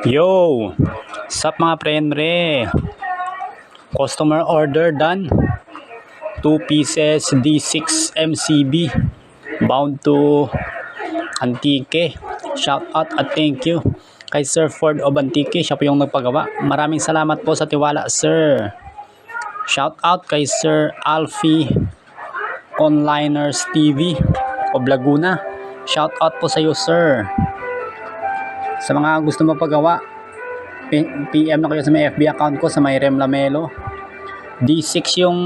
Yo! Sup mga pre? Customer order done. 2 pieces D6 MCB bound to Antique. Shout out at thank you kay Sir Ford of Antique. Siya po yung nagpagawa. Maraming salamat po sa tiwala, sir. Shout out kay Sir Alfie Onliners TV of Laguna. Shout out po sa iyo, sir. Sa mga gusto magpagawa, PM na kayo sa may FB account ko sa may Rem Lamelo. D6 yung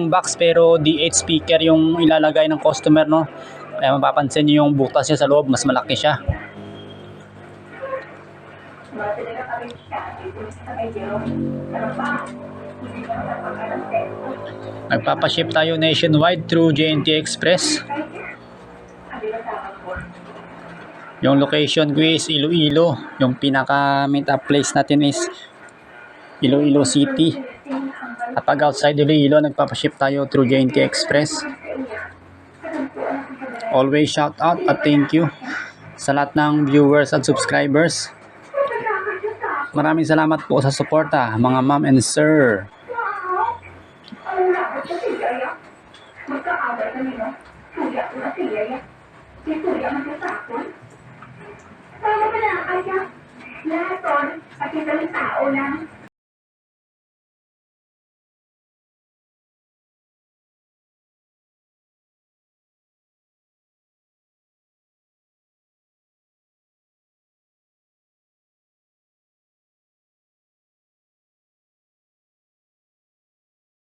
box pero D8 speaker yung ilalagay ng customer, no? Kaya mapapansin nyo yung butas niya sa loob, mas malaki siya. Nagpapaship tayo nationwide through JNT Express. Yung location ko is Iloilo. Yung pinaka meet up place natin is Iloilo City. At pag outside Iloilo, nagpapaship tayo through JNT Express. Always shout out at thank you sa lahat ng viewers at subscribers. Maraming salamat po sa suporta, mga ma'am and sir. Tama ba na, Aya? Lahat, at yung tao lang.